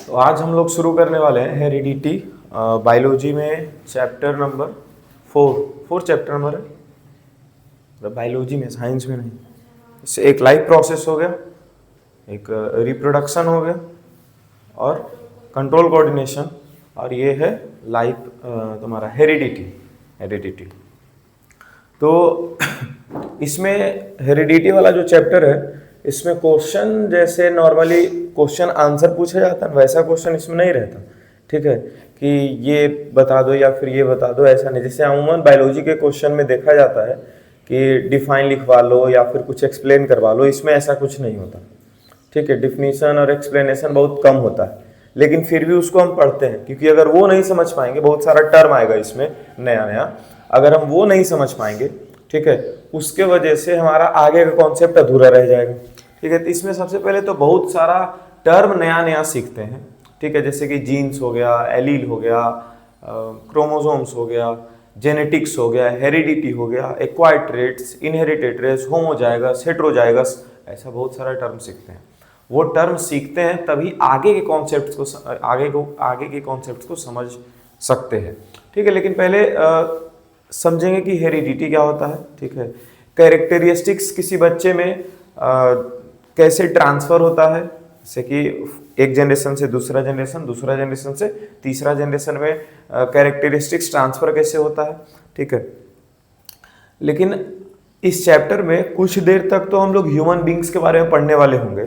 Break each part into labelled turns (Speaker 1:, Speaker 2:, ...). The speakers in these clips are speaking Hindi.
Speaker 1: तो आज हम लोग शुरू करने वाले हैं हेरिडिटी बायोलॉजी में चैप्टर नंबर 4 चैप्टर नंबर है बायोलॉजी में, साइंस में नहीं। इससे एक लाइफ प्रोसेस हो गया, एक रिप्रोडक्शन हो गया और कंट्रोल कोऑर्डिनेशन, और ये है लाइफ तुम्हारा हेरिडिटी। तो इसमें हेरिडिटी वाला जो चैप्टर है इसमें क्वेश्चन जैसे नॉर्मली क्वेश्चन आंसर पूछा जाता है वैसा क्वेश्चन इसमें नहीं रहता, ठीक है, कि ये बता दो या फिर ये बता दो, ऐसा नहीं। जैसे अमूमन बायोलॉजी के क्वेश्चन में देखा जाता है कि डिफाइन लिखवा लो या फिर कुछ एक्सप्लेन करवा लो, इसमें ऐसा कुछ नहीं होता, ठीक है। डिफिनीशन और एक्सप्लेनेशन बहुत कम होता है, लेकिन फिर भी उसको हम पढ़ते हैं क्योंकि अगर वो नहीं समझ पाएंगे, बहुत सारा टर्म आएगा इसमें नया, अगर हम वो नहीं समझ पाएंगे, ठीक है, उसके वजह से हमारा आगे का कॉन्सेप्ट अधूरा रह जाएगा, ठीक है। तो इसमें सबसे पहले तो बहुत सारा टर्म नया सीखते हैं, ठीक है, जैसे कि जीन्स हो गया, एलील हो गया, क्रोमोसोम्स हो गया, जेनेटिक्स हो गया, हेरिडिटी हो गया, acquired traits, inherited traits, homozygous, heterozygous, ऐसा बहुत सारा टर्म सीखते हैं। वो टर्म सीखते हैं तभी आगे के कॉन्सेप्ट्स को समझ सकते हैं, ठीक है। लेकिन पहले समझेंगे कि हेरिडिटी क्या होता है, ठीक है। कैरेक्टरिस्टिक्स किसी बच्चे में कैसे ट्रांसफर होता है, जैसे कि एक जनरेशन से दूसरा जनरेशन से तीसरा जनरेशन में कैरेक्टरिस्टिक्स ट्रांसफर कैसे होता है, ठीक है। लेकिन इस चैप्टर में कुछ देर तक तो हम लोग ह्यूमन बींग्स के बारे में पढ़ने वाले होंगे,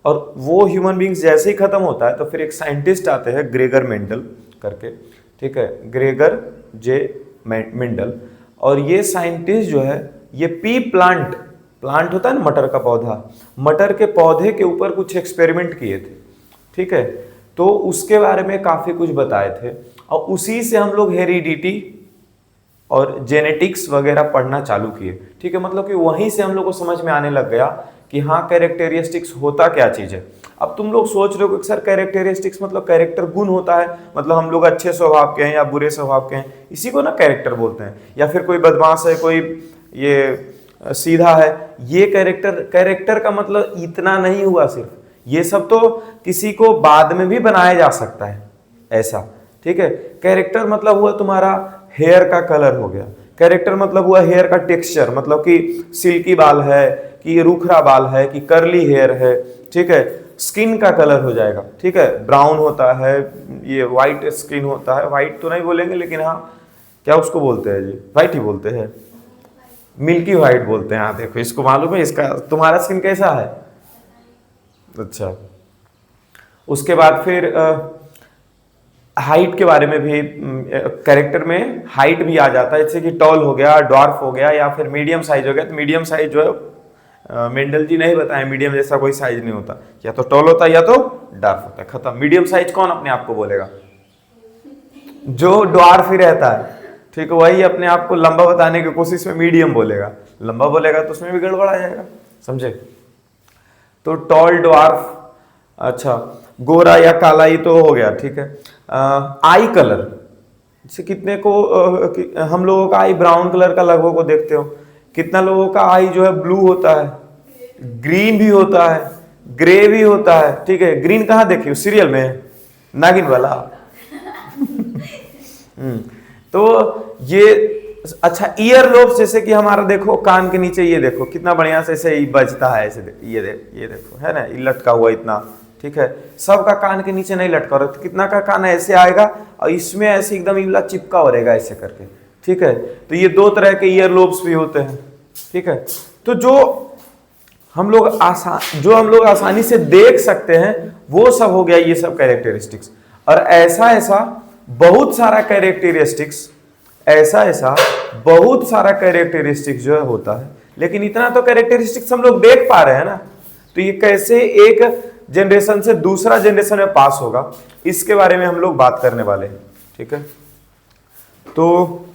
Speaker 1: और वो ह्यूमन बींग्स जैसे ही खत्म होता है तो फिर एक साइंटिस्ट आते हैं ग्रेगर मेंडल करके, ठीक है, ग्रेगर जे मेंडल। और ये साइंटिस्ट जो है ये प्लांट होता है ना, मटर का पौधा, मटर के पौधे के ऊपर कुछ एक्सपेरिमेंट किए थे, ठीक है। तो उसके बारे में काफी कुछ बताए थे और उसी से हम लोग हेरिडिटी और जेनेटिक्स वगैरह पढ़ना चालू किए, ठीक है। मतलब कि वहीं से हम लोग को समझ में आने लग गया कि हाँ कैरेक्टरिस्टिक्स होता क्या चीज है। अब तुम लोग सोच रहे हो कि सर कैरेक्टरिस्टिक्स मतलब कैरेक्टर गुण होता है, मतलब हम लोग अच्छे स्वभाव के हैं या बुरे स्वभाव के हैं, इसी को ना कैरेक्टर बोलते हैं। या फिर कोई बदमाश है, कोई ये सीधा है, ये कैरेक्टर का मतलब इतना नहीं हुआ सिर्फ, ये सब तो किसी को बाद में भी बनाया जा सकता है ऐसा, ठीक है। कैरेक्टर मतलब हुआ तुम्हारा हेयर का कलर हो गया, कैरेक्टर मतलब हुआ हेयर का टेक्सचर, मतलब कि सिल्की बाल है कि रूखरा बाल है कि कर्ली हेयर है, ठीक है। स्किन का कलर हो जाएगा, ठीक है, ब्राउन होता है, ये व्हाइट स्किन होता है, व्हाइट तो नहीं बोलेंगे लेकिन हाँ क्या उसको बोलते हैं जी, व्हाइट ही बोलते हैं, मिल्की व्हाइट बोलते हैं। हाँ देखो इसको मालूम है, इसका तुम्हारा स्किन कैसा है, अच्छा। उसके बाद फिर हाइट के बारे में भी, कैरेक्टर में हाइट भी आ जाता है, जैसे कि टॉल हो गया, ड्वार्फ हो गया या फिर मीडियम साइज हो गया। तो मीडियम साइज जो है मेंडल जी नहीं बताए, मीडियम जैसा कोई साइज नहीं होता, या तो टॉल होता है या तो डार्फ होता है, खत्म। मीडियम साइज कौन अपने आप को बोलेगा, जो ड्वार्फ ही रहता है, ठीक है, वही अपने आप को लंबा बताने की कोशिश में मीडियम बोलेगा, लंबा बोलेगा तो उसमें भी गड़बड़ आ जाएगा, समझे। तो टॉल, ड्वार्फ, अच्छा, गोरा या काला, ये तो हो गया, ठीक है। आई कलर, जैसे कितने को हम लोगों का आई ब्राउन कलर का लगभग को देखते हो, कितना लोगों का आई जो है ब्लू होता है, ग्रीन भी होता है, ग्रे भी होता है, ठीक है। ग्रीन कहाँ देखिए सीरियल में, नागिन वाला तो ये अच्छा, ईयर लोब्स, जैसे कि हमारा देखो कान के नीचे, ये देखो कितना बढ़िया से ऐसे बजता है, ऐसे ये देखो है ना, ये लटका हुआ इतना, ठीक है। सबका कान के नीचे नहीं लटका रहा, तो कितना का कान ऐसे आएगा और इसमें ऐसे एकदम इबला चिपका हो रहेगा ऐसे करके, ठीक है। तो ये दो तरह के ईयर लोब्स भी होते हैं, ठीक है। तो जो हम लोग आसानी से देख सकते हैं वो सब हो गया, ये सब कैरेक्टरिस्टिक्स। और ऐसा बहुत सारा कैरेक्टरिस्टिक्स जो है होता है, लेकिन इतना तो कैरेक्टरिस्टिक्स हम लोग देख पा रहे हैं ना। तो ये कैसे एक जनरेशन से दूसरा जनरेशन में पास होगा, इसके बारे में हम लोग बात करने वाले हैं, ठीक है। तो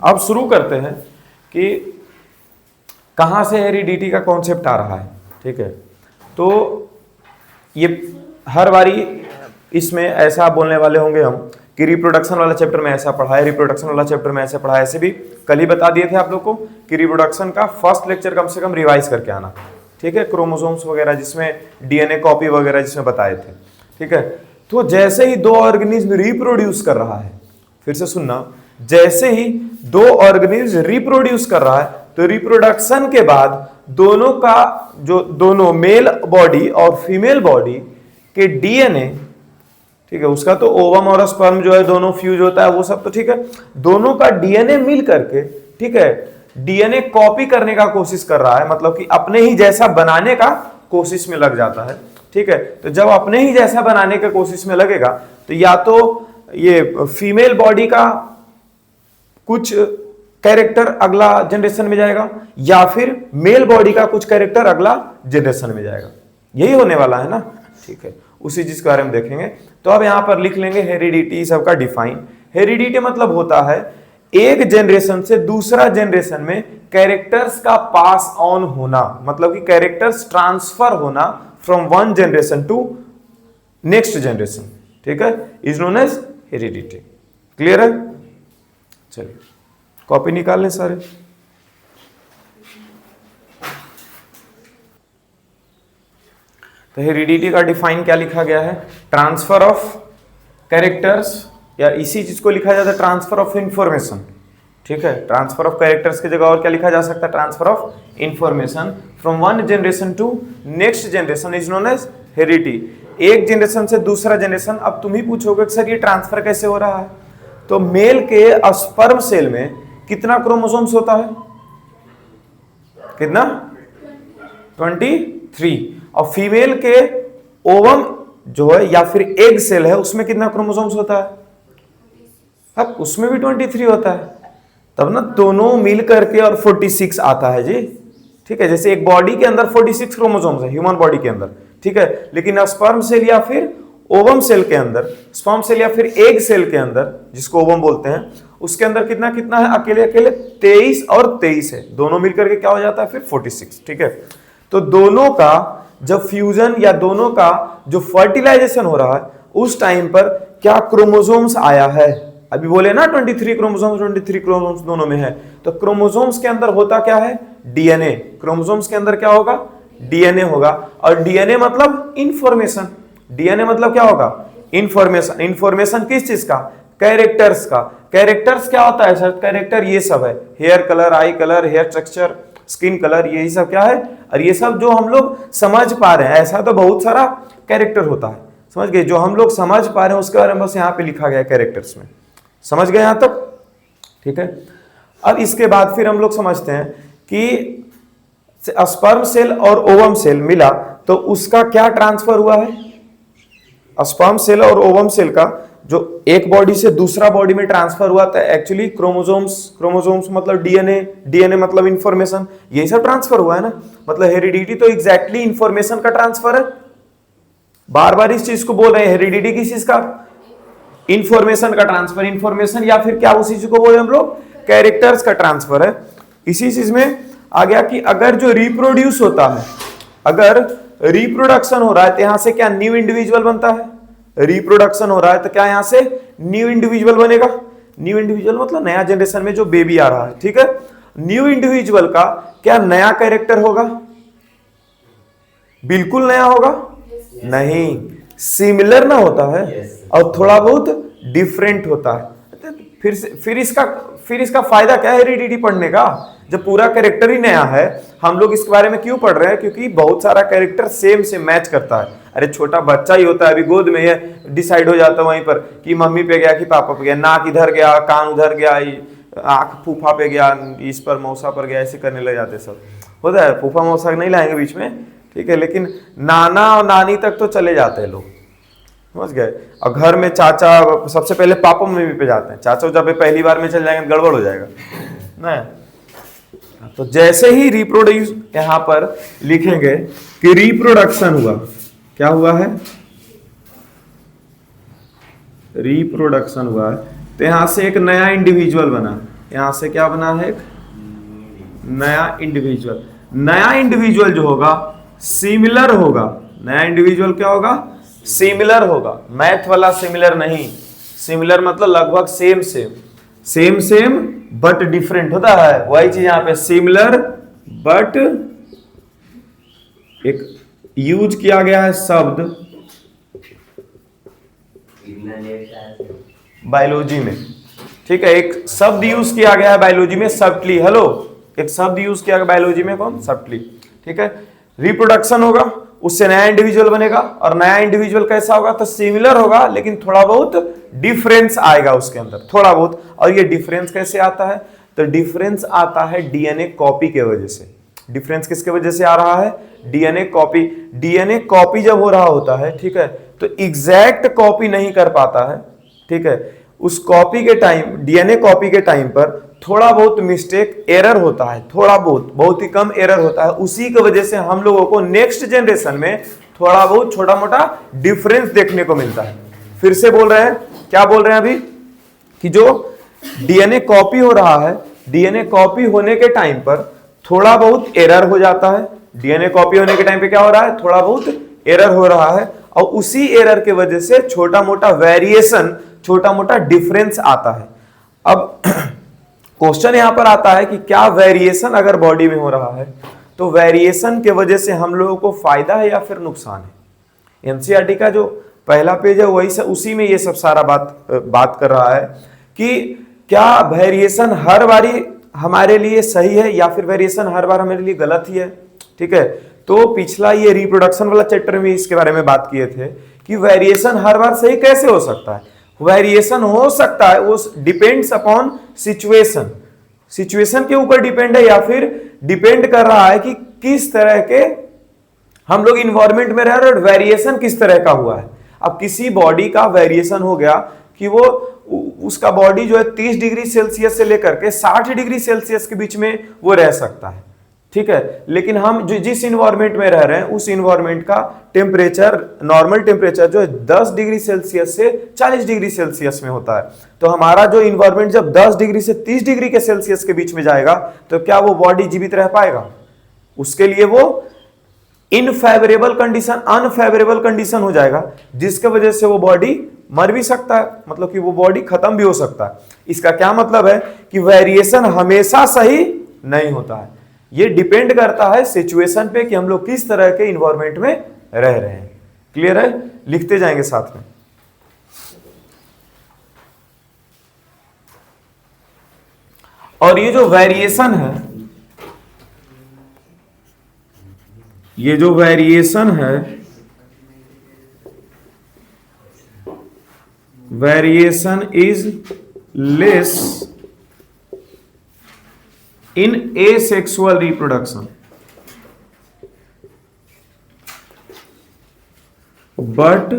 Speaker 1: अब शुरू करते हैं कि कहां से हेरिडिटी का कॉन्सेप्ट आ रहा है, ठीक है। तो ये हर बारी इसमें ऐसा बोलने वाले होंगे हम कि रिप्रोडक्शन वाला चैप्टर में ऐसा पढ़ा है, रिप्रोडक्शन वाला चैप्टर में ऐसा पढ़ा है। ऐसे भी कल ही बता दिए थे आप लोग को कि रिप्रोडक्शन का फर्स्ट लेक्चर कम से कम रिवाइज करके आना, ठीक है, क्रोमोसोम्स वगैरह जिसमें डीएनए कॉपी वगैरह जिसमें बताए थे, ठीक है। तो जैसे ही दो ऑर्गेनिज्म रिप्रोड्यूस कर रहा है, फिर से सुनना, जैसे ही दो ऑर्गेनिज्म रिप्रोड्यूस कर रहा है तो रिप्रोडक्शन के बाद दोनों का जो दोनों मेल बॉडी और फीमेल बॉडी के डीएनए, ठीक है, उसका तो ओवम और स्पर्म जो है दोनों फ्यूज होता है वो सब तो ठीक है, दोनों का डीएनए मिल करके, ठीक है, डीएनए कॉपी करने का कोशिश कर रहा है, मतलब कि अपने ही जैसा बनाने का कोशिश में लग जाता है, ठीक है। तो जब अपने ही जैसा बनाने की कोशिश में लगेगा तो या तो ये फीमेल बॉडी का कुछ कैरेक्टर अगला जनरेशन में जाएगा या फिर मेल बॉडी का कुछ कैरेक्टर अगला जनरेशन में जाएगा, यही होने वाला है ना, ठीक है, उसी चीज के बारे में देखेंगे। तो अब यहां पर लिख लेंगे हेरिडिटी सबका डिफाइन। हेरिडिटी मतलब होता है एक जनरेशन से दूसरा जनरेशन में कैरेक्टर्स का पास ऑन होना, मतलब कि कैरेक्टर्स ट्रांसफर होना from one generation to next generation, ठीक है, is known as heredity. Clear है? चलिए कॉपी निकाल लें सारे। तो हेरिडिटी का डिफाइन क्या लिखा गया है? ट्रांसफर ऑफ कैरेक्टर्स, या इसी चीज को लिखा जाता है ट्रांसफर ऑफ इंफॉर्मेशन, ठीक है। ट्रांसफर ऑफ कैरेक्टर्स की जगह और क्या लिखा जा सकता है? Transfer of information from one generation to next generation is known as heredity. एक जनरेशन से दूसरा जनरेशन। अब तुम ही पूछोगे सर ये ट्रांसफर कैसे हो रहा है? तो मेल के स्पर्म सेल में कितना क्रोमोसोम्स होता है? कितना? 23। और फीमेल के ओवम जो है या फिर एग सेल है उसमें कितना क्रोमोसोम्स होता है? अब उसमें भी 23 होता है, तब ना दोनों मिल करके और 46 आता है जी, ठीक है। जैसे एक बॉडी के अंदर 46 क्रोमोसोम्स है ह्यूमन बॉडी के अंदर, ठीक है, लेकिन स्पर्म सेल या फिर ओवम सेल के अंदर, स्पर्म सेल या फिर एग सेल के अंदर जिसको ओवम बोलते हैं, उसके अंदर कितना कितना है? अकेले अकेले 23 और 23 है, दोनों मिलकर के क्या हो जाता है फिर? 46, ठीक है। तो दोनों का जब फ्यूजन या दोनों का जो फर्टिलाइजेशन हो रहा है उस टाइम पर क्या क्रोमोसोम्स आया है? अभी बोले ना 23 क्रोमोसोम्स दोनों में है, तो क्रोमोसोम्स के अंदर होता क्या है? डीएनए। क्रोमोसोम्स के अंदर क्या होगा? डीएनए होगा। और डीएनए मतलब इंफॉर्मेशन। डीएनए मतलब क्या होगा? इंफॉर्मेशन। इंफॉर्मेशन किस चीज का? कैरेक्टर्स का। कैरेक्टर्स क्या होता है सर? कैरेक्टर ये सब है, hair colour, eye colour, hair structure, skin colour, यही सब क्या है? और ये सब जो हम लोग समझ पा रहे हैं, ऐसा तो बहुत सारा कैरेक्टर होता है, समझ गए, जो हम लोग समझ पा रहे हैं उसके बारे में बस यहाँ पे लिखा गया है कैरेक्टर्स में। समझ गए यहां तक? ठीक है। अब इसके बाद फिर हम लोग समझते हैं कि स्पर्म सेल और ओवम सेल मिला तो उसका क्या ट्रांसफर हुआ है? स्पर्म सेल और ओवम सेल का जो एक बॉडी से दूसरा बॉडी में ट्रांसफर हुआ था, एक्चुअली क्रोमोसोम्स मतलब डीएनए मतलब इंफॉर्मेशन, यही सब ट्रांसफर हुआ है ना। मतलब हेरिडिटी तो एग्जैक्टली इंफॉर्मेशन का ट्रांसफर है। बार बार इस चीज को बोल रहे हैं, हेरिडिटी किस चीज का? इंफॉर्मेशन का ट्रांसफर। इंफॉर्मेशन या फिर क्या उसी चीज को बोले हम लोग? कैरेक्टर्स का ट्रांसफर है। इसी चीज में आ गया कि अगर जो रिप्रोड्यूस होता है, अगर रिप्रोडक्शन हो रहा है तो यहां से क्या न्यू इंडिविजुअल बनता है? रिप्रोडक्शन हो रहा है तो क्या यहां से न्यू इंडिविजुअल बनेगा? न्यू इंडिविजुअल मतलब नया जनरेशन में जो बेबी आ रहा है, ठीक है। न्यू इंडिविजुअल का क्या नया कैरेक्टर होगा? बिल्कुल नया होगा? नहीं, सिमिलर ना होता है और थोड़ा बहुत डिफरेंट होता है। फिर इसका फायदा क्या है हेरिडिटी पढ़ने का, जब पूरा कैरेक्टर ही नया है? हम लोग इसके बारे में क्यों पढ़ रहे हैं? क्योंकि बहुत सारा कैरेक्टर सेम से मैच करता है। अरे छोटा बच्चा ही होता है, अभी गोद में है, डिसाइड हो जाता है वहीं पर कि मम्मी पे गया कि पापा पे गया, नाक इधर गया, कान उधर गया, आंख फूफा पे गया, इस पर मौसा पर गया, ऐसे करने लग जाते सब होता है। फूफा मौसा नहीं लाएंगे बीच में, ठीक है, लेकिन नाना और नानी तक तो चले जाते हैं लोग, समझ गए। और घर में चाचा सबसे पहले पापा मम्मी पे जाते हैं, चाचा जब पहली बार में चल जाएंगे गड़बड़ हो जाएगा ना। तो जैसे ही रिप्रोड्यूस यहां पर लिखेंगे कि रिप्रोडक्शन हुआ, क्या हुआ है? रिप्रोडक्शन हुआ है तो यहां से एक नया इंडिविजुअल बना। यहां से क्या बना है? एक नया इंडिविजुअल। नया इंडिविजुअल जो होगा सिमिलर होगा। नया इंडिविजुअल क्या होगा? सिमिलर होगा। मैथ वाला सिमिलर नहीं, सिमिलर मतलब लगभग सेम सेम बट डिफरेंट होता है, वही चीज यहां पे सिमिलर बट एक यूज किया गया है शब्द बायोलॉजी में, ठीक है, एक शब्द यूज किया गया है बायोलॉजी में, सबटली। हेलो, एक शब्द यूज किया गया बायोलॉजी में, कौन? सबटली। ठीक है, रिप्रोडक्शन होगा, उससे नया इंडिविजुअल बनेगा, और नया इंडिविजुअल कैसा होगा? तो सिमिलर होगा, लेकिन थोड़ा बहुत डिफरेंस आएगा उसके अंदर, थोड़ा बहुत। और ये डिफरेंस कैसे आता है? तो डिफरेंस आता है डीएनए कॉपी के वजह से। डिफरेंस किसके वजह से आ रहा है? DNA copy. डीएनए कॉपी जब हो रहा होता है, ठीक है, तो एग्जैक्ट कॉपी नहीं कर पाता है, ठीक है। उस कॉपी के टाइम, डीएनए कॉपी के टाइम पर थोड़ा बहुत मिस्टेक, एरर होता है, थोड़ा बहुत, बहुत ही कम एरर होता है। उसी की वजह से हम लोगों को नेक्स्ट जनरेशन में थोड़ा बहुत छोटा मोटा डिफरेंस देखने को मिलता है। फिर से बोल रहे हैं, क्या बोल रहे हैं अभी? कि जो डीएनए कॉपी हो रहा है, डीएनए कॉपी होने के टाइम पर थोड़ा बहुत एरर हो जाता है। डीएनए कॉपी होने के टाइम पे क्या हो रहा है? थोड़ा बहुत एरर हो रहा है, और उसी एरर के वजह से छोटा मोटा वेरिएशन, छोटा मोटा डिफरेंस आता है। अब क्वेश्चन यहां पर आता है कि क्या वेरिएशन अगर बॉडी में हो रहा है, तो वेरिएशन के वजह से हम लोगों को फायदा है या फिर नुकसान है? एनसीईआरटी का जो पहला पेज है वही उसी में ये सब सारा बात कर रहा है कि क्या वेरिएशन हर बारी हमारे लिए सही है या फिर वेरिएशन हर बार हमारे लिए गलत ही है। ठीक है, तो पिछला ये रिप्रोडक्शन वाला चैप्टर में इसके बारे में बात किए थे कि वेरिएशन हर बार सही कैसे हो सकता है। वेरिएशन हो सकता है, वो डिपेंड्स अपॉन सिचुएशन, सिचुएशन के ऊपर डिपेंड है, या फिर डिपेंड कर रहा है कि किस तरह के हम लोग इन्वायरमेंट में रह रहे हैं और वेरिएशन किस तरह का हुआ है। अब किसी बॉडी का वेरिएशन हो गया कि वो उसका बॉडी जो है 30 डिग्री सेल्सियस से लेकर के 60 डिग्री सेल्सियस के बीच में वो रह सकता है, ठीक है। लेकिन हम जो जिस इन्वायरमेंट में रह रहे हैं उस इन्वायरमेंट का टेम्परेचर, नॉर्मल टेम्परेचर जो है 10 डिग्री सेल्सियस से 40 डिग्री सेल्सियस में होता है। तो हमारा जो इन्वायरमेंट जब 10 डिग्री से 30 डिग्री के सेल्सियस के बीच में जाएगा तो क्या वो बॉडी जीवित रह पाएगा? उसके लिए वो इनफेवरेबल कंडीशन, अनफेवरेबल कंडीशन हो जाएगा, जिसके वजह से वो बॉडी मर भी सकता है, मतलब कि वो बॉडी खत्म भी हो सकता है। इसका क्या मतलब है कि वेरिएशन हमेशा सही नहीं होता है, ये डिपेंड करता है सिचुएशन पे कि हम लोग किस तरह के इन्वायरमेंट में रह रहे हैं। क्लियर है? लिखते जाएंगे साथ में। और ये जो वेरिएशन है, ये जो वेरिएशन है, variation is less in asexual reproduction but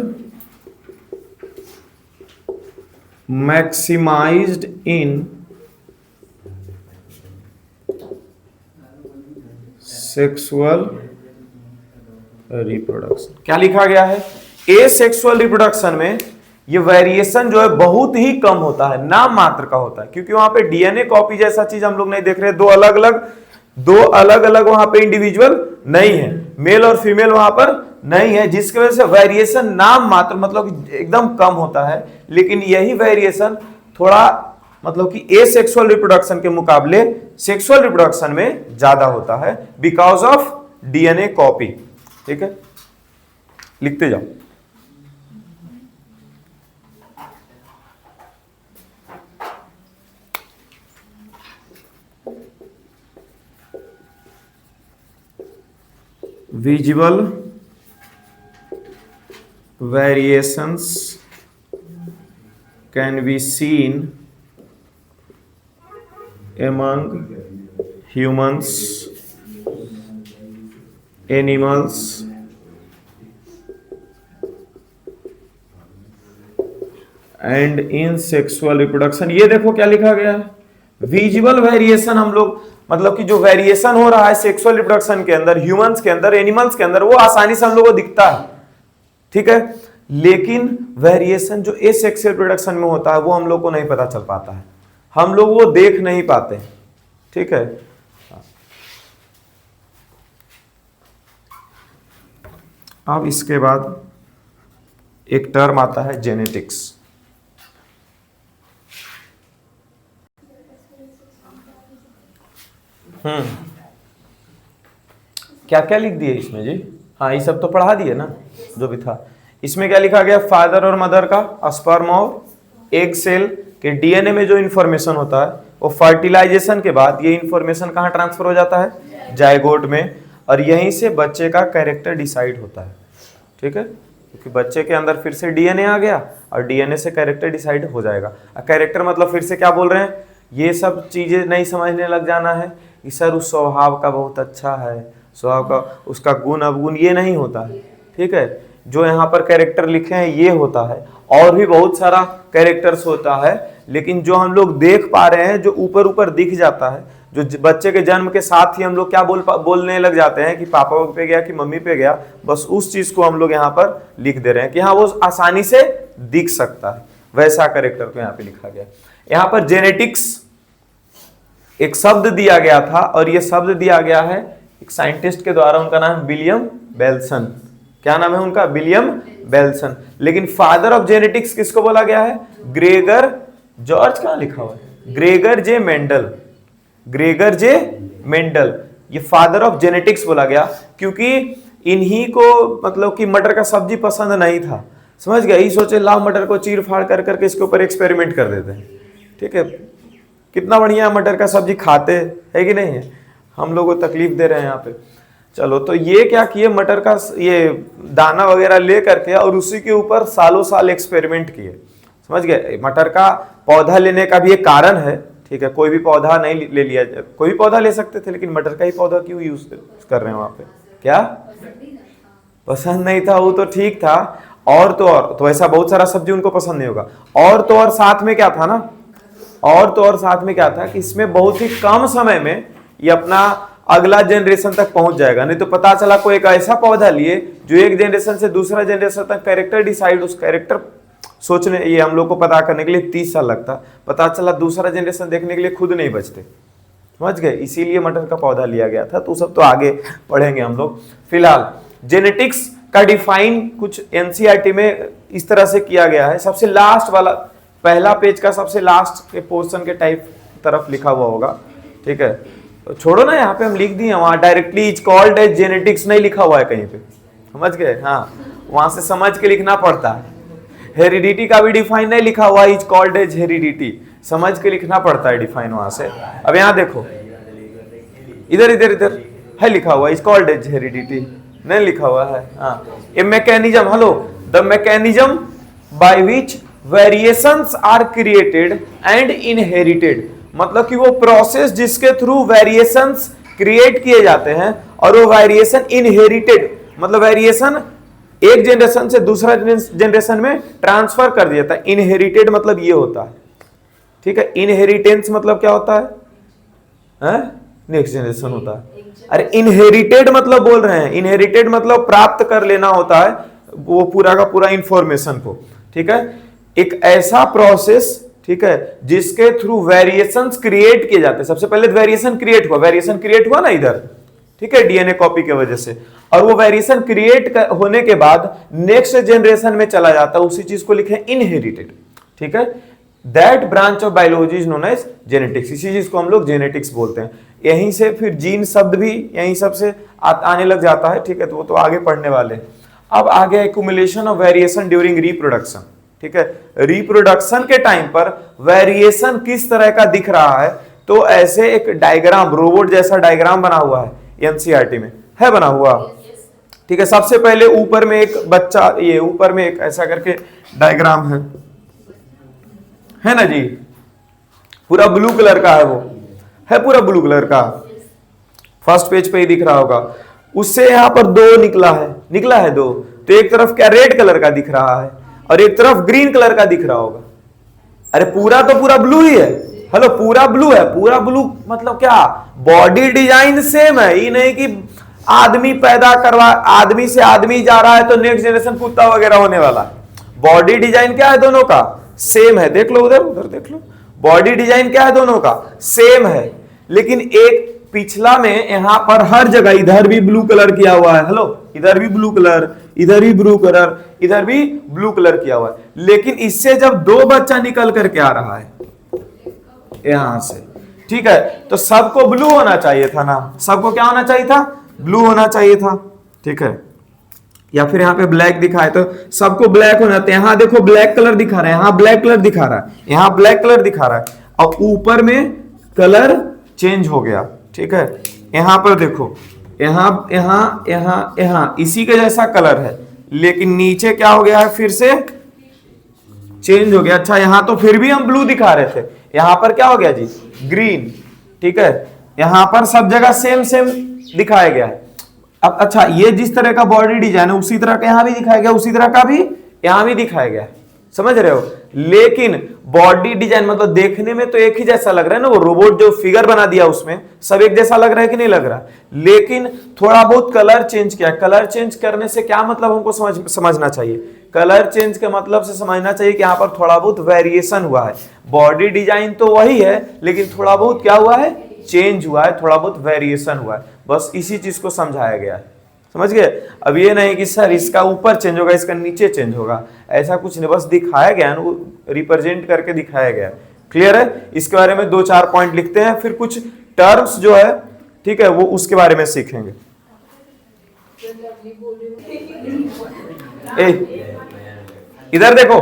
Speaker 1: maximized in sexual reproduction। क्या लिखा गया है? asexual reproduction में ये वेरिएशन जो है बहुत ही कम होता है, नाम मात्र का होता है, क्योंकि वहां पे डीएनए कॉपी जैसा चीज हम लोग नहीं देख रहे, दो अलग अलग वहां पे इंडिविजुअल नहीं है, मेल और फीमेल वहां पर नहीं है, जिसकी वजह से वेरिएशन नाम मात्र, मतलब एकदम कम होता है। लेकिन यही वेरिएशन थोड़ा मतलब कि एसेक्सुअल रिप्रोडक्शन के मुकाबले सेक्सुअल रिप्रोडक्शन में ज्यादा होता है बिकॉज ऑफ डीएनए कॉपी। ठीक है, लिखते जाओ। Visible variations can be seen among humans, animals, and in sexual reproduction। ये देखो क्या लिखा गया है, विजिबल वेरिएशन। हम लोग मतलब कि जो वेरिएशन हो रहा है सेक्सुअल रिप्रोडक्शन के अंदर, ह्यूमंस के अंदर, एनिमल्स के अंदर, वो आसानी से हम लोगों को दिखता है, ठीक है। लेकिन वेरिएशन जो एसेक्सुअल रिप्रोडक्शन में होता है वो हम लोग को नहीं पता चल पाता है, हम लोग वो देख नहीं पाते, ठीक है। अब इसके बाद एक टर्म आता है जेनेटिक्स। क्या क्या लिख दिए इसमें जी? हाँ, ये सब तो पढ़ा दिए ना जो भी था। इसमें क्या लिखा गया, फादर और मदर का स्पर्म और एग सेल के डीएनए में जो इंफॉर्मेशन होता है वो फर्टिलाइजेशन के बाद ये इंफॉर्मेशन कहाँ ट्रांसफर हो जाता है, जायगोट में, और यहीं से बच्चे का कैरेक्टर डिसाइड होता है। ठीक है, क्योंकि बच्चे के अंदर फिर से डीएनए आ गया और डीएनए से कैरेक्टर डिसाइड हो जाएगा। कैरेक्टर मतलब फिर से क्या बोल रहे हैं, ये सब चीजें नहीं समझने लग जाना है कि सर उस स्वभाव का बहुत अच्छा है, स्वभाव का उसका गुण अवगुण, ये नहीं होता है। ठीक है, जो यहाँ पर कैरेक्टर लिखे हैं ये होता है, और भी बहुत सारा कैरेक्टर्स होता है, लेकिन जो हम लोग देख पा रहे हैं, जो ऊपर ऊपर दिख जाता है, जो बच्चे के जन्म के साथ ही हम लोग क्या बोलने लग जाते हैं कि पापा पे गया कि मम्मी पे गया, बस उस चीज को हम लोग यहाँ पर लिख दे रहे हैं कि हाँ वो आसानी से दिख सकता है, वैसा कैरेक्टर को यहाँ पे लिखा गया। यहाँ पर जेनेटिक्स एक शब्द दिया गया था, और ये शब्द दिया गया है एक साइंटिस्ट के द्वारा, उनका नाम विलियम बेल्सन। क्या नाम है उनका, विलियम बेल्सन। लेकिन फादर ऑफ जेनेटिक्स किसको बोला गया है, ग्रेगर जॉर्ज, कहां लिखा हुआ है, ग्रेगर जे मेंडल, ग्रेगर जे मेंडल, ये फादर ऑफ जेनेटिक्स बोला गया, क्योंकि इन्हीं को मतलब कि मटर का सब्जी पसंद नहीं था, समझ गया, ये सोचे लाओ मटर को चीर फाड़ कर करके इसके ऊपर एक्सपेरिमेंट कर देते हैं। ठीक है, कितना बढ़िया मटर का सब्जी खाते है कि नहीं है, हम लोग को तकलीफ दे रहे हैं यहाँ पे। चलो, तो ये क्या किए, मटर का ये दाना वगैरह ले करके और उसी के ऊपर सालों साल एक्सपेरिमेंट किए, समझ गए। मटर का पौधा लेने का भी एक कारण है। ठीक है, कोई भी पौधा नहीं ले लिया, कोई भी पौधा ले सकते थे, लेकिन मटर का ही पौधा क्यों यूज कर रहे हैं वहां पे, क्या पसंद नहीं था, वो तो ठीक था, और तो ऐसा बहुत सारा सब्जी उनको पसंद नहीं होगा, और तो और साथ में क्या था ना, और तो और साथ में क्या था कि इसमें बहुत ही कम समय में ये अपना अगला जनरेशन तक पहुंच जाएगा। नहीं तो पता चला कोई एक ऐसा पौधा लिए जो एक जनरेशन से दूसरा जनरेशन तक कैरेक्टर डिसाइड, उस कैरेक्टर सोचने, ये हम लोग को पता करने के लिए 30 साल लगता, पता चला दूसरा जनरेशन देखने के लिए खुद नहीं बचते, समझ गए। इसीलिए मटर का पौधा लिया गया था। तो सब तो आगे पढ़ेंगे हम लोग। फिलहाल जेनेटिक्स का डिफाइन कुछ एनसीईआरटी में इस तरह से किया गया है, सबसे लास्ट वाला, पहला पेज का सबसे लास्ट के पोर्शन के टाइप तरफ लिखा हुआ होगा। ठीक है, तो छोड़ो ना, यहाँ पे हम लिख दिए, वहां directly is called as genetics नहीं लिखा हुआ है कहीं पे, समझ गए। हाँ, वहां से समझ के लिखना पड़ता है। हेरिडिटी का भी डिफाइन नहीं लिखा हुआ, इज कॉल्ड एज हेरिडिटी, समझ के लिखना पड़ता है डिफाइन वहां से। अब यहाँ देखो, इधर इधर इधर है लिखा हुआ, इज कॉल्ड एज हेरिडिटी नहीं लिखा हुआ है। हाँ, a mechanism, hello, the mechanism by which variations are created and inherited, मतलब कि वो प्रोसेस जिसके थ्रू वेरिएशंस क्रिएट किए जाते हैं और वो वेरिएशन इनहेरिटेड, मतलब वेरिएशन एक जनरेशन से दूसरा जनरेशन में ट्रांसफर कर दिया था। इनहेरिटेड मतलब ये होता है। ठीक है, इनहेरिटेंस मतलब क्या होता है, नेक्स्ट जनरेशन होता है। अरे इनहेरिटेड मतलब बोल रहे हैं, इनहेरिटेड मतलब प्राप्त कर लेना होता है वो पूरा का पूरा इंफॉर्मेशन को। ठीक है, एक ऐसा प्रोसेस, ठीक है, जिसके थ्रू वेरिएशंस क्रिएट किए जाते हैं। सबसे पहले वेरिएशन क्रिएट हुआ ना इधर, ठीक है, डीएनए कॉपी की वजह से, और वो वेरिएशन क्रिएट होने के बाद नेक्स्ट जनरेशन में चला जाता है, उसी चीज को लिखे इनहेरिटेड। ठीक है, that branch of biology is known as genetics, इसी चीज को हम लोग जेनेटिक्स बोलते हैं। यहीं से फिर जीन शब्द भी यहीं सबसे आने लग जाता है। ठीक है, तो वो तो आगे पढ़ने वाले हैं। अब आगे accumulation of variation during reproduction. ठीक है, रिप्रोडक्शन के टाइम पर वेरिएशन किस तरह का दिख रहा है, तो ऐसे एक डायग्राम, रोबोट जैसा डायग्राम बना हुआ है एनसीईआरटी में, है बना हुआ। ठीक है, सबसे पहले ऊपर में एक बच्चा, ये ऊपर में एक ऐसा करके डायग्राम है ना जी, पूरा ब्लू कलर का है, वो है पूरा ब्लू कलर का, फर्स्ट पेज पे ही दिख रहा होगा। उससे यहां पर दो निकला है दो, तो एक तरफ क्या रेड कलर का दिख रहा है और एक तरफ ग्रीन कलर का दिख रहा होगा। अरे पूरा तो पूरा ब्लू ही है, हेलो, पूरा ब्लू है। पूरा ब्लू मतलब क्या, बॉडी डिजाइन सेम है, ये नहीं कि आदमी पैदा करवा, आदमी से आदमी जा रहा है तो नेक्स्ट जनरेशन कुत्ता वगैरह होने वाला है। बॉडी डिजाइन क्या है, दोनों का सेम है। देख लो उधर देख लो, बॉडी डिजाइन क्या है, दोनों का सेम है, लेकिन एक पिछला में यहां पर हर जगह इधर भी ब्लू कलर किया हुआ है, हेलो, इधर भी ब्लू कलर, इधर भी ब्लू कलर, इधर भी ब्लू कलर किया हुआ है। लेकिन इससे जब दो बच्चा निकल करके आ रहा है यहां से, ठीक है, तो सबको ब्लू होना चाहिए था ना, सबको क्या होना चाहिए था, ब्लू होना चाहिए था। ठीक है, या फिर यहाँ पे ब्लैक दिखा है तो सबको ब्लैक होना था, यहाँ देखो ब्लैक कलर दिखा रहा है, यहाँ ब्लैक कलर दिखा रहा है, यहाँ ब्लैक कलर दिखा रहा है, और ऊपर में कलर चेंज हो गया। ठीक है, यहाँ पर देखो, यहाँ यहाँ यहाँ यहाँ इसी के जैसा कलर है, लेकिन नीचे क्या हो गया है, फिर से चेंज हो गया। अच्छा, यहाँ तो फिर भी हम ब्लू दिखा रहे थे, यहाँ पर क्या हो गया जी, ग्रीन। ठीक है, यहाँ पर सब जगह सेम सेम दिखाया गया है। अब अच्छा, ये जिस तरह का बॉडी डिजाइन है उसी तरह का यहाँ भी दिखाया गया, उसी तरह का भी यहाँ भी दिखाया गया है, समझ रहे हो। लेकिन बॉडी डिजाइन मतलब देखने में तो एक ही जैसा लग रहा है ना, वो रोबोट जो फिगर बना दिया उसमें सब एक जैसा लग रहा है कि नहीं लग रहा, लेकिन थोड़ा बहुत कलर चेंज किया। कलर चेंज करने से क्या मतलब हमको समझना चाहिए, कलर चेंज के मतलब से समझना चाहिए कि यहाँ पर थोड़ा बहुत वेरिएशन हुआ है। बॉडी डिजाइन तो वही है, लेकिन थोड़ा बहुत क्या हुआ है, चेंज हुआ है, थोड़ा बहुत वेरिएशन हुआ है, बस इसी चीज को समझाया गया है, समझ गए। अब ये नहीं कि सर इसका ऊपर चेंज होगा इसका नीचे चेंज होगा, ऐसा कुछ नहीं, बस दिखाया गया है, वो रिप्रेजेंट करके दिखाया गया है। क्लियर है। इसके बारे में 2-4 पॉइंट लिखते हैं, फिर कुछ टर्म्स जो है, ठीक है, वो उसके बारे में सीखेंगे। इधर देखो,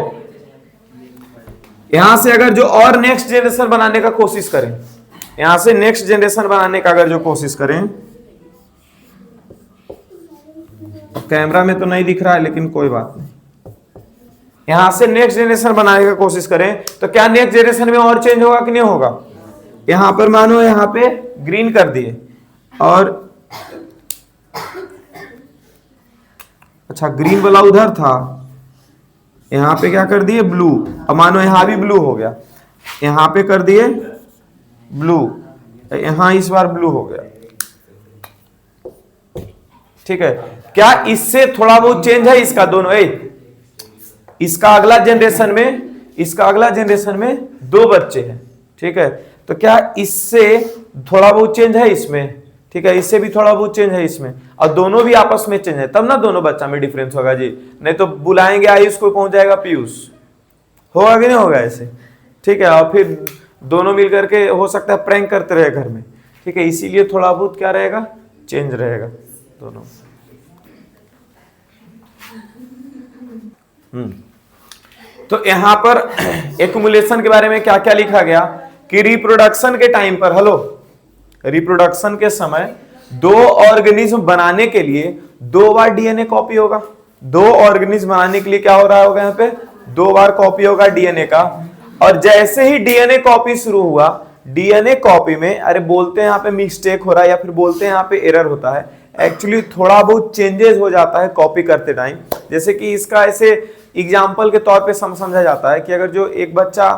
Speaker 1: यहां से अगर जो और नेक्स्ट जनरेशन बनाने का कोशिश करें, यहां से नेक्स्ट जनरेशन बनाने का अगर जो कोशिश करें, कैमरा में तो नहीं दिख रहा है लेकिन कोई बात नहीं, यहां से नेक्स्ट जनरेशन बनाने की कोशिश करें तो क्या नेक्स्ट जनरेशन में और चेंज होगा कि नहीं होगा। यहां पर मानो यहां पे ग्रीन कर दिए, और अच्छा ग्रीन वाला उधर था, यहां पे क्या कर दिए ब्लू, अब मानो यहां भी ब्लू हो गया, यहां पे कर दिए ब्लू, यहां इस बार ब्लू हो गया। ठीक है, क्या इससे थोड़ा बहुत चेंज है इसका दोनों, इसका अगला जनरेशन में 2 बच्चे हैं। ठीक है, तो क्या इससे थोड़ा बहुत चेंज है इसमें, ठीक है, इससे भी थोड़ा बहुत चेंज है इसमें, और दोनों भी आपस में चेंज है, तब ना दोनों बच्चा में डिफरेंस होगा जी, नहीं तो बुलाएंगे आयुष को पहुंच जाएगा पीयूष, होगा कि नहीं होगा ऐसे। ठीक है, और फिर दोनों मिल करके हो सकता है प्रैंक करते रहे घर में। ठीक है, इसीलिए थोड़ा बहुत क्या रहेगा, चेंज रहेगा दोनों। तो यहां पर एक्युमुलेशन के बारे में क्या क्या लिखा गया कि रिप्रोडक्शन के टाइम पर, रिप्रोडक्शन के समय 2 ऑर्गेनिज्म बनाने के लिए 2 बार डीएनए कॉपी होगा। 2 ऑर्गेनिज्म बनाने के लिए क्या हो रहा होगा, यहाँ पे 2 बार कॉपी होगा डीएनए का। और जैसे ही डीएनए कॉपी शुरू हुआ, डीएनए कॉपी में अरे बोलते हैं यहाँ पे मिस्टेक हो रहा है, या फिर बोलते हैं यहाँ पे एरर होता है, एक्चुअली थोड़ा बहुत चेंजेस हो जाता है कॉपी करते टाइम। जैसे कि इसका ऐसे एग्जाम्पल के तौर पे समझा जाता है कि अगर जो एक बच्चा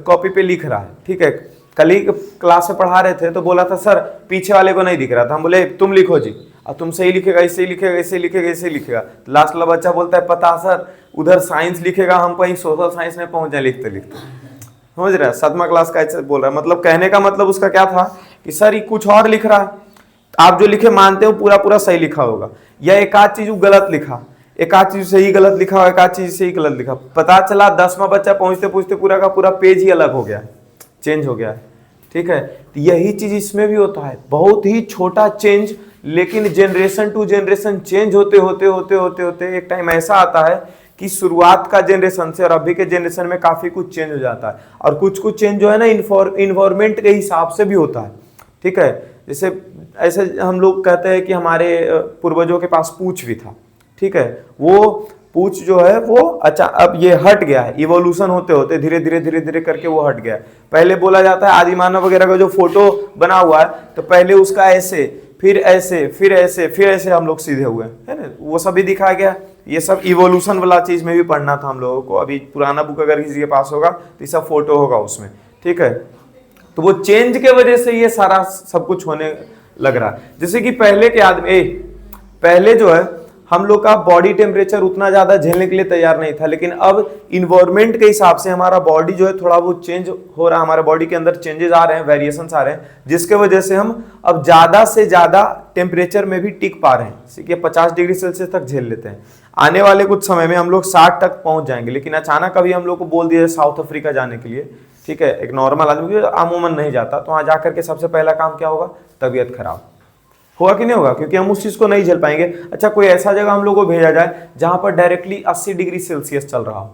Speaker 1: कॉपी पे लिख रहा है, ठीक है, कल ही क्लास में पढ़ा रहे थे तो बोला था सर पीछे वाले को नहीं दिख रहा था, हम बोले तुम लिखो जी, और तुम सही लिखेगा, इससे लिखेगा, इससे लिखेगा, इससे लिखेगा। लास्ट वाला बच्चा बोलता है पता सर उधर साइंस लिखेगा, हम कहीं सोशल साइंस में पहुंच जाए लिखते लिखते। समझ रहे हैं, 7वां क्लास का ऐसे बोल रहा है, मतलब कहने का मतलब उसका क्या था कि सर ये कुछ और लिख रहा है, आप जो लिखे मानते हो पूरा पूरा सही लिखा होगा, या एक आध चीज गलत लिखा, एक आध चीज सही गलत लिखा हो, एक आध चीज सही गलत लिखा। पता चला 10वां बच्चा पहुंचते पहुंचते पूरा का पूरा पेज ही अलग हो गया है, चेंज हो गया है। ठीक है, तो यही चीज इसमें भी होता है, बहुत ही छोटा चेंज, लेकिन जनरेशन टू जनरेशन चेंज होते होते होते होते होते एक टाइम ऐसा आता है कि शुरुआत का जनरेशन से और अभी के जनरेशन में काफी कुछ चेंज हो जाता है। और कुछ कुछ चेंज जो है ना इन्वायरमेंट के हिसाब से भी होता है। ठीक है, जैसे ऐसे हम लोग कहते हैं कि हमारे पूर्वजों के पास पूंछ भी था, ठीक है, वो पूंछ जो है वो अच्छा अब ये हट गया है, इवोल्यूशन होते होते धीरे धीरे धीरे धीरे करके वो हट गया है। पहले बोला जाता है आदि मानव वगैरह का जो फोटो बना हुआ है, तो पहले उसका ऐसे, फिर ऐसे, फिर ऐसे, फिर ऐसे हम लोग सीधे हुए, है ना, वो सब भी दिखाया गया। ये सब इवोल्यूशन वाला चीज में भी पढ़ना था हम लोगों को। अभी पुराना बुक अगर किसी के पास होगा तो ये सब फोटो होगा उसमें। ठीक है, तो वो चेंज के वजह से ये सारा सब कुछ होने लग रहा है। जैसे कि पहले के आदमी, पहले जो है हम लोग का बॉडी टेम्परेचर उतना ज्यादा झेलने के लिए तैयार नहीं था, लेकिन अब इन्वायरमेंट के हिसाब से हमारा बॉडी जो है थोड़ा बहुत चेंज हो रहा है, हमारे बॉडी के अंदर चेंजेस आ रहे हैं, वेरिएशंस आ रहे हैं, जिसके वजह से हम अब ज्यादा से ज्यादा टेम्परेचर में भी टिक पा रहे हैं। जैसे कि 50 डिग्री सेल्सियस तक झेल लेते हैं। आने वाले कुछ समय में हम लोग 60 तक पहुंच जाएंगे, लेकिन अचानक अभी हम लोग को बोल दिया साउथ अफ्रीका जाने के लिए, ठीक है, एक नॉर्मल आदमी अमूमन नहीं जाता, तो वहां जाकर के सबसे पहला काम क्या होगा, तबीयत खराब होगा कि नहीं होगा, क्योंकि हम उस चीज को नहीं झेल पाएंगे। अच्छा, कोई ऐसा जगह हम लोग को भेजा जाए जहां पर डायरेक्टली 80 डिग्री सेल्सियस चल रहा हो,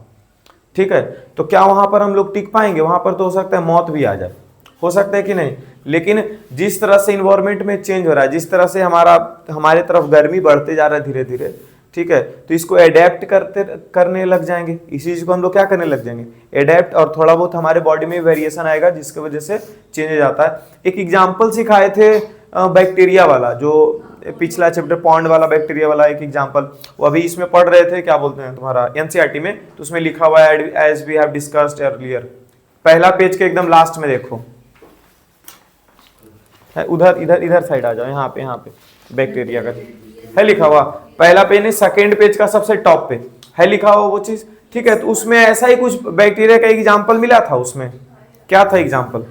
Speaker 1: ठीक है, तो क्या वहां पर हम लोग टिक पाएंगे? वहां पर तो हो सकता है मौत भी आ जाए, हो सकता है कि नहीं। लेकिन जिस तरह से इन्वायरमेंट में चेंज हो रहा है, जिस तरह से हमारे तरफ गर्मी बढ़ते जा रहा है धीरे धीरे, ठीक है, तो इसको अडेप्ट करने लग जाएंगे। इसी चीज को हम लोग क्या करने लग जाएंगे, अडेप्ट, और थोड़ा बहुत हमारे बॉडी में वेरिएशन आएगा जिसकी वजह से चेंज हो जाता है। एक एग्जाम्पल सिखाए थे बैक्टीरिया वाला, जो पिछला चैप्टर पॉन्ड वाला बैक्टीरिया वाला एक एग्जांपल, वो अभी इसमें पढ़ रहे थे, क्या बोलते हैं तुम्हारा एनसीईआरटी में, तो उसमें लिखा हुआ है as we have discussed earlier. पहला पेज के एकदम लास्ट में देखो, उधर इधर इधर साइड आ जाओ, यहाँ पे बैक्टीरिया का है लिखा हुआ, पहला पेज नहीं, सेकेंड पेज का सबसे टॉप पे है लिखा हुआ वो चीज, ठीक है। तो उसमें ऐसा ही कुछ बैक्टीरिया का एग्जाम्पल मिला था। उसमें क्या था एग्जाम्पल?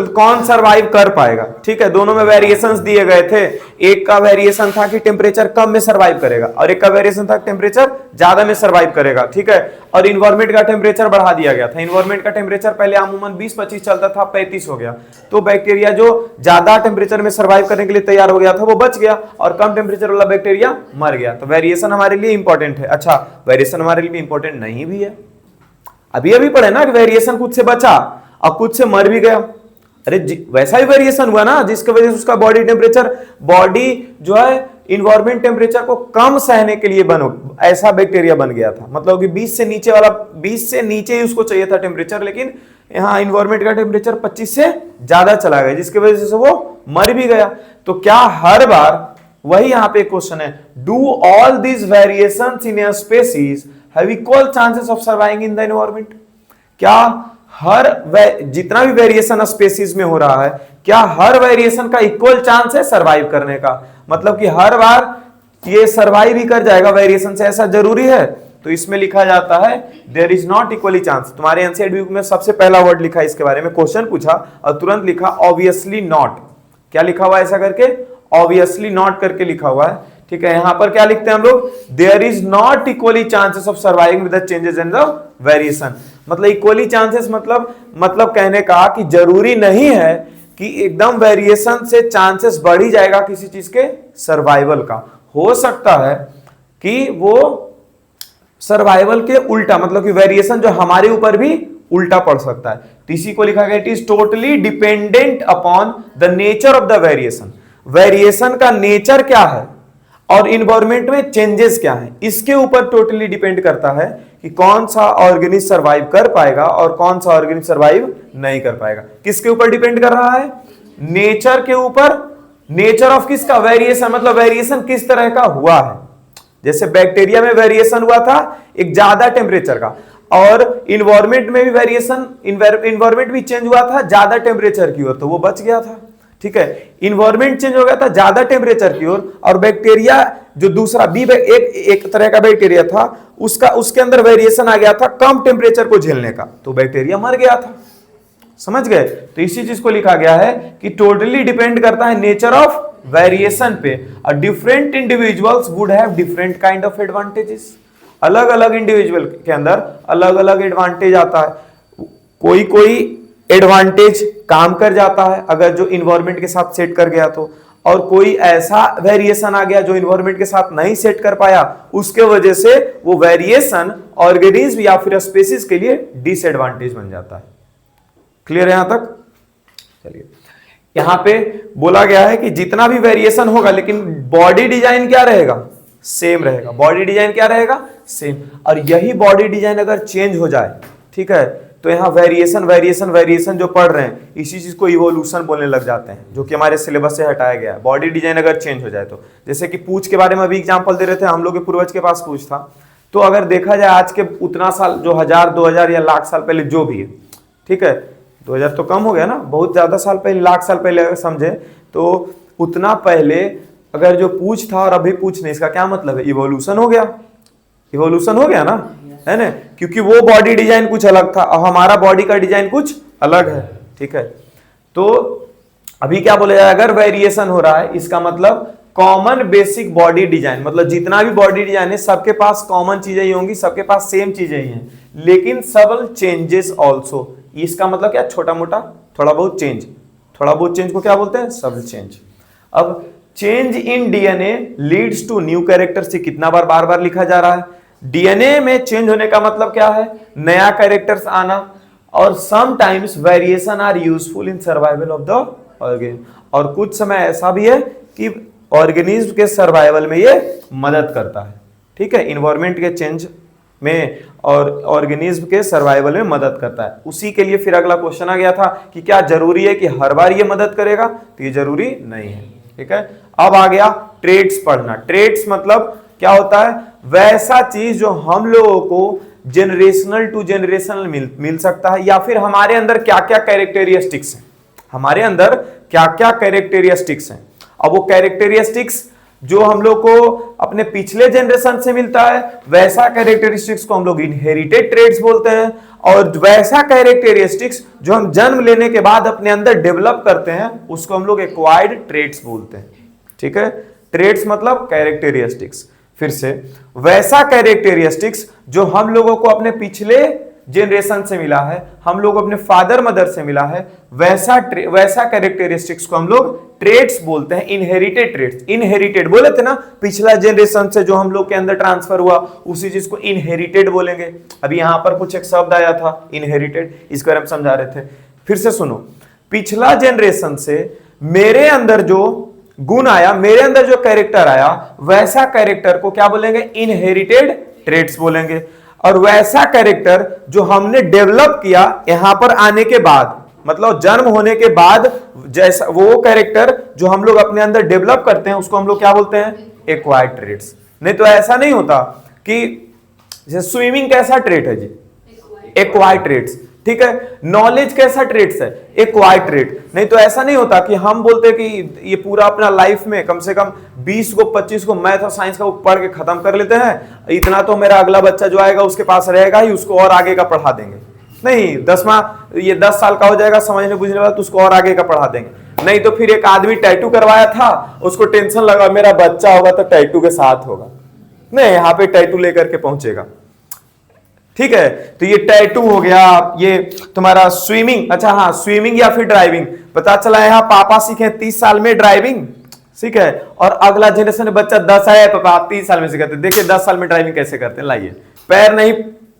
Speaker 1: कौन सरवाइव कर पाएगा, ठीक है। दोनों में वेरिएशंस दिए गए थे। एक का वेरिएशन था कि टेम्परेचर कम में सरवाइव करेगा, और एक का वेरिएशन था टेम्परेचर ज्यादा में सरवाइव करेगा, ठीक है। और इन्वायरमेंट का टेम्परेचर बढ़ा दिया गया था। इन्वायरमेंट का टेम्परेचर पहले अमूमन 20-25 चलता था, 35 हो गया। तो बैक्टीरिया जो ज्यादा टेम्परेचर में सर्वाइव करने के लिए तैयार हो गया था वो बच गया, और कम टेम्परेचर वाला बैक्टीरिया मर गया। तो वेरिएशन हमारे लिए इंपॉर्टेंट है। अच्छा, वेरिएशन हमारे लिए इंपॉर्टेंट नहीं भी है। अभी अभी पढ़े ना कि वेरिएशन कुछ से बचा और कुछ से मर भी गया। अरे वैसा ही वेरिएशन हुआ ना जिसकी वजह से उसका बॉडी जो है इन्वायरमेंट टेम्परेचर को कम सहने के लिए ऐसा बैक्टीरिया बन गया था। मतलब कि 20 से नीचे ही उसको चाहिए था टेम्परेचर, लेकिन यहाँ इन्वायरमेंट का टेम्परेचर 25 से ज्यादा चला गया, जिसकी वजह से वो मर भी गया। तो क्या हर बार, वही यहाँ पे क्वेश्चन है, do all these variations in a species have equal chances of surviving in the environment? क्या जितना भी वेरिएशन स्पीशीज में हो रहा है, क्या हर वेरिएशन का इक्वल चांस है सरवाइव करने का? मतलब कि हर बार ये सरवाइव ही कर जाएगा वेरिएशन से, ऐसा जरूरी है? तो इसमें लिखा जाता है there is not equally chance. तुम्हारे एनसीईआरटी बुक में सबसे पहला वर्ड लिखा है इसके बारे में, क्वेश्चन पूछा और तुरंत लिखा ऑब्वियसली नॉट। क्या लिखा हुआ है ऐसा करके? ऑब्वियसली नॉट करके लिखा हुआ है, ठीक है। यहां पर क्या लिखते हैं हम लोग? There is not equally chances of surviving with the changes in the variation. मतलब इक्वली चांसेस मतलब कहने का कि जरूरी नहीं है कि एकदम वेरिएशन से चांसेस बढ़ ही जाएगा किसी चीज के सर्वाइवल का। हो सकता है कि वो सर्वाइवल के उल्टा, मतलब कि वेरिएशन जो हमारे ऊपर भी उल्टा पड़ सकता है। टीसी को लिखा गया it is totally dependent upon the nature of the variation. Variation का नेचर क्या है और इन्वायरमेंट में चेंजेस क्या है, इसके ऊपर टोटली डिपेंड करता है कि कौन सा ऑर्गेनिज्म सर्वाइव कर पाएगा और कौन सा ऑर्गेनिज्म सर्वाइव नहीं कर पाएगा। किसके ऊपर डिपेंड कर रहा है? नेचर के ऊपर। नेचर ऑफ किसका? वेरिएशन। मतलब वेरिएशन किस तरह का हुआ है। जैसे बैक्टीरिया में वेरिएशन हुआ था एक ज्यादा टेम्परेचर का, और इन्वायरमेंट में भी इन्वायरमेंट भी चेंज हुआ था ज्यादा टेम्परेचर की ओर, तो वो बच गया था, ठीक है। इन्वायरमेंट चेंज हो गया था ज्यादा टेम्परेचर की ओर, और बैक्टीरिया जो दूसरा एक तरह का बैक्टीरिया था उसके अंदर वेरिएशन आ गया था कम टेम्परेचर को झेलने का, तो बैक्टीरिया मर गया था। समझ गए? तो इसी चीज को लिखा गया है कि टोटली डिपेंड करता है नेचर ऑफ वेरिएशन पे। और different individuals would have different kind of advantages. अलग अलग इंडिविजुअल के अंदर अलग अलग एडवांटेज आता है। कोई एडवांटेज काम कर जाता है अगर जो इन्वायरमेंट के साथ सेट कर गया तो, और कोई ऐसा वेरिएशन आ गया जो इन्वायरमेंट के साथ नहीं सेट कर पाया, उसके वजह से वो वेरिएशन ऑर्गेनिज्म या फिर स्पीशीज के लिए डिसएडवांटेज बन जाता है। क्लियर है यहां तक? चलिए, यहां पे बोला गया है कि जितना भी वेरिएशन होगा लेकिन बॉडी डिजाइन क्या रहेगा? सेम रहेगा। बॉडी डिजाइन क्या रहेगा? सेम। और यही बॉडी डिजाइन अगर चेंज हो जाए, ठीक है, तो यहाँ वेरिएशन जो पढ़ रहे हैं इसी चीज को इवोल्यूशन बोलने लग जाते हैं, जो कि हमारे सिलेबस से हटाया गया है। बॉडी डिजाइन अगर चेंज हो जाए तो, जैसे कि पूंछ के बारे में अभी एग्जांपल दे रहे थे, हम लोग के पूर्वज के पास पूंछ था, तो अगर देखा जाए आज के उतना साल जो 1000-2000 या लाख साल पहले जो भी है, ठीक है, 2000 तो कम हो गया ना, बहुत ज्यादा साल पहले, लाख साल पहले अगर समझे तो उतना पहले अगर जो पूंछ था और अभी पूंछ नहीं, इसका क्या मतलब है? इवोल्यूशन हो गया। इवोल्यूशन हो गया ना, है ना, क्योंकि वो बॉडी डिजाइन कुछ अलग था और हमारा बॉडी का डिजाइन कुछ अलग है, ठीक है। तो अभी क्या बोला जाए, अगर वेरिएशन हो रहा है इसका मतलब कॉमन बेसिक बॉडी डिजाइन, मतलब जितना भी बॉडी डिजाइन है सबके पास कॉमन चीजें ही होंगी, सबके पास सेम चीजें ही हैं, लेकिन सबल चेंजेस ऑल्सो। इसका मतलब क्या? छोटा मोटा थोड़ा बहुत चेंज, थोड़ा बहुत चेंज को क्या बोलते हैं? सब चेंज। अब change in DNA leads to new character से कितना बार बार बार लिखा जा रहा है? डीएनए में चेंज होने का मतलब क्या है? नया कैरेक्टर्स आना। और sometimes variation are useful in survival of the organism, और कुछ समय ऐसा भी है कि ऑर्गेनिज्म के सर्वाइवल में ये मदद करता है। ठीक है, इन्वायरमेंट के चेंज में और ऑर्गेनिज्म के सर्वाइवल में मदद करता है। उसी के लिए फिर अगला क्वेश्चन आ गया था कि क्या जरूरी है कि हर बार ये मदद करेगा? तो ये जरूरी नहीं है। ठीक है, अब आ गया ट्रेट्स पढ़ना। ट्रेट्स मतलब क्या होता है? वैसा चीज जो हम लोगों को जेनरेशनल टू जेनरेशनल मिल सकता है, या फिर हमारे अंदर क्या क्या कैरेक्टरिस्टिक्स हैं, हमारे अंदर क्या क्या कैरेक्टरिस्टिक्स हैं। अब वो कैरेक्टरिस्टिक्स जो हम लोग को अपने पिछले जनरेशन से मिलता है, वैसा कैरेक्टरिस्टिक्स को हम लोग इनहेरिटेड ट्रेट्स बोलते हैं, और वैसा कैरेक्टरिस्टिक्स जो हम जन्म लेने के बाद अपने अंदर डेवलप करते हैं उसको हम लोग एक्वायर्ड ट्रेट्स बोलते हैं। ठीक है, ट्रेट्स मतलब कैरेक्टरिस्टिक्स। फिर से, वैसा कैरेक्टरिस्टिक्स जो हम लोगों को अपने पिछले जनरेशन से मिला है, हम लोग अपने फादर मदर से मिला है, वैसा कैरेक्टरिस्टिक्स को हम लोग ट्रेट्स बोलते हैं, इनहेरिटेड ट्रेट्स। इनहेरिटेड बोले थे ना, पिछला जनरेशन से जो हम लोग के अंदर ट्रांसफर हुआ उसी चीज को इनहेरिटेड बोलेंगे। अभी यहां पर कुछ एक शब्द आया था इनहेरिटेड, इसको हम समझा रहे थे। फिर से सुनो, पिछला जनरेशन से मेरे अंदर जो गुण आया, मेरे अंदर जो कैरेक्टर आया, वैसा कैरेक्टर को क्या बोलेंगे? इनहेरिटेड ट्रेट्स बोलेंगे। और वैसा कैरेक्टर जो हमने डेवलप किया यहां पर आने के बाद, मतलब जन्म होने के बाद, जैसा वो कैरेक्टर जो हम लोग अपने अंदर डेवलप करते हैं उसको हम लोग क्या बोलते हैं? Acquired traits. नहीं तो ऐसा नहीं होता कि जैसे स्विमिंग कैसा ट्रेट है जी? Acquired traits. ठीक है, नॉलेज कैसा ट्रेट्स है? Acquired trait. नहीं तो ऐसा नहीं होता कि हम बोलते कि ये पूरा अपना लाइफ में कम से कम 20 को 25 को मैथ और साइंस का पढ़ के खत्म कर लेते हैं, इतना तो मेरा अगला बच्चा जो आएगा उसके पास रहेगा ही, उसको और आगे का पढ़ा देंगे। नहीं, 10 साल का हो जाएगा, समझने बुझने वाला, तो उसको और आगे का पढ़ा देंगे। नहीं तो फिर एक आदमी टैटू करवाया था, उसको टेंशन लगा मेरा बच्चा होगा तो टैटू के साथ होगा, नहीं यहाँ पे टैटू लेकर के पहुंचेगा। ठीक है, तो ये टैटू हो गया, ये तुम्हारा स्विमिंग। अच्छा हाँ, स्विमिंग या फिर ड्राइविंग। पता चला यहाँ पापा सीखे 30 साल में ड्राइविंग, ठीक है, और अगला जनरेशन बच्चा 10 है, पापा आप 30 साल में सिखाते। देखिए 10 साल में ड्राइविंग कैसे करते हैं, लाइए। पैर नहीं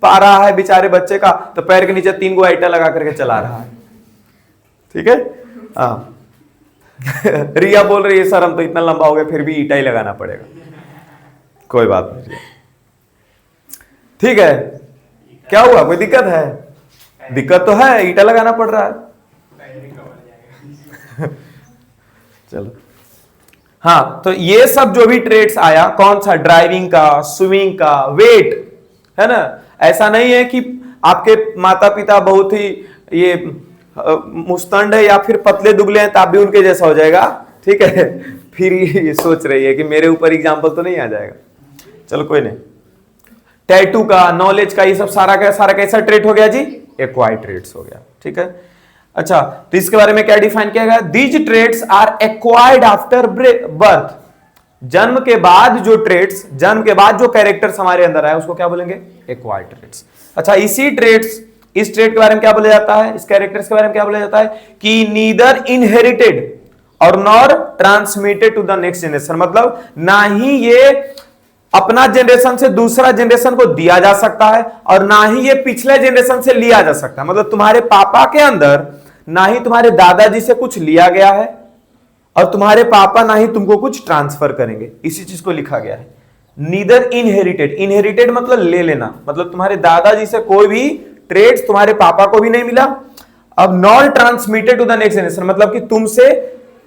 Speaker 1: पा रहा है बेचारे बच्चे का, तो पैर के नीचे 3 गो आइटा लगा करके चला रहा है। ठीक है, हाँ रिया बोल रही है सर हम तो इतना लंबा हो गया फिर भी ईटा ही लगाना पड़ेगा। कोई बात नहीं, ठीक है। क्या हुआ, कोई दिक्कत है? दिक्कत तो है, ईटा लगाना पड़ रहा है। चलो, हाँ, तो ये सब जो भी ट्रेड्स आया, कौन सा? ड्राइविंग का, स्विमिंग का, वेट, है ना। ऐसा नहीं है कि आपके माता पिता बहुत ही ये मुस्तंड है या फिर पतले दुबले हैं तो आप भी उनके जैसा हो जाएगा। ठीक है, फिर ये सोच रही है कि मेरे ऊपर एग्जाम्पल तो नहीं आ जाएगा। चलो कोई नहीं। टैटू का, नॉलेज का, ये सब सारा कैसा ट्रेट हो गया जी? एक्वायर्ड ट्रेट्स हो गया। ठीक है, अच्छा, तो इसके बारे में क्या डिफाइन किया गया? These traits are acquired after birth. जन्म के बाद जो ट्रेट्स, जन्म के बाद जो कैरेक्टर्स हमारे अंदर आए उसको क्या बोलेंगे? Acquired traits. अच्छा, इस ट्रेट के बारे में क्या बोला जाता है? इस कैरेक्टर्स के बारे में क्या बोला जाता है? कि नीदर इनहेरिटेड और nor transmitted to the next generation. मतलब ना ही ये अपना जनरेशन से दूसरा जनरेशन को दिया जा सकता है और ना ही ये पिछले जनरेशन से लिया जा सकता है। मतलब तुम्हारे पापा के अंदर ना ही तुम्हारे दादाजी से कुछ लिया गया है और तुम्हारे पापा ना ही तुमको कुछ ट्रांसफर करेंगे। इसी चीज को लिखा गया है, नीदर इनहेरिटेड। इनहेरिटेड मतलब ले लेना, मतलब तुम्हारे दादाजी से कोई भी ट्रेड्स तुम्हारे पापा को भी नहीं मिला। अब non transmitted to the next generation, मतलब कि तुमसे,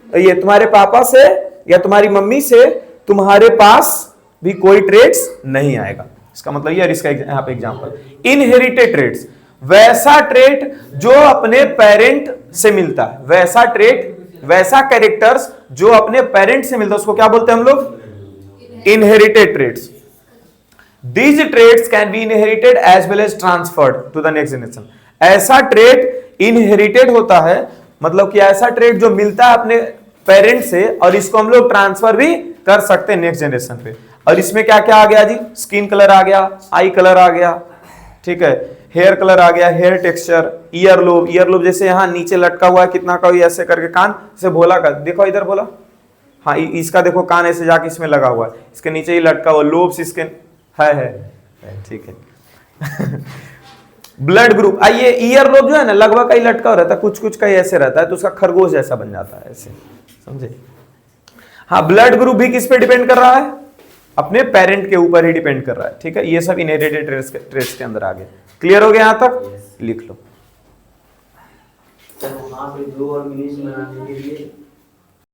Speaker 1: ये तुम्हारे पापा से या तुम्हारी मम्मी से तुम्हारे पास भी कोई ट्रेड्स नहीं आएगा। इसका मतलब ये, इसका यहां पे एग्जांपल, इनहेरिटेड ट्रेड्स, वैसा ट्रेट जो अपने पेरेंट से मिलता है, वैसा ट्रेट, वैसा कैरेक्टर्स जो अपने पेरेंट से मिलता है, उसको क्या बोलते हैं हम लोग? Inherited traits. These traits can be inherited as well as transferred to the next generation. ऐसा ट्रेट इनहेरिटेड होता है, मतलब कि ऐसा ट्रेट जो मिलता है अपने पेरेंट से और इसको हम लोग ट्रांसफर भी कर सकते हैं नेक्स्ट जनरेशन पे। और इसमें क्या क्या आ गया जी? स्किन कलर आ गया, आई कलर आ गया, ठीक है, हेयर कलर आ गया, हेयर टेक्सचर, ईयरलोब, ईयरलोब जैसे यहाँ नीचे लटका हुआ है कितना का, ऐसे करके कान से भोला का, देखो इधर बोला, हाँ इसका देखो कान ऐसे जाके इसमें लगा हुआ है, इसके नीचे ही लटका हुआ, लोब्स इसके है, ठीक है। ब्लड ग्रुप, आइए ईयरलोब जो है ना लगभग का ही लटका रहता है, कुछ कुछ का ही ऐसे रहता है, तो उसका खरगोश जैसा बन जाता है ऐसे, समझे। हाँ, ब्लड ग्रुप भी किस पे डिपेंड कर रहा है, अपने पेरेंट के ऊपर ही डिपेंड कर रहा है, ठीक है। ये सब इनहेरिटेड ट्रेट्स के अंदर आ गए। क्लियर हो गया यहां तक, लिख लो।
Speaker 2: वहां पे 2 ऑर्गेनिज्म बनाने के लिए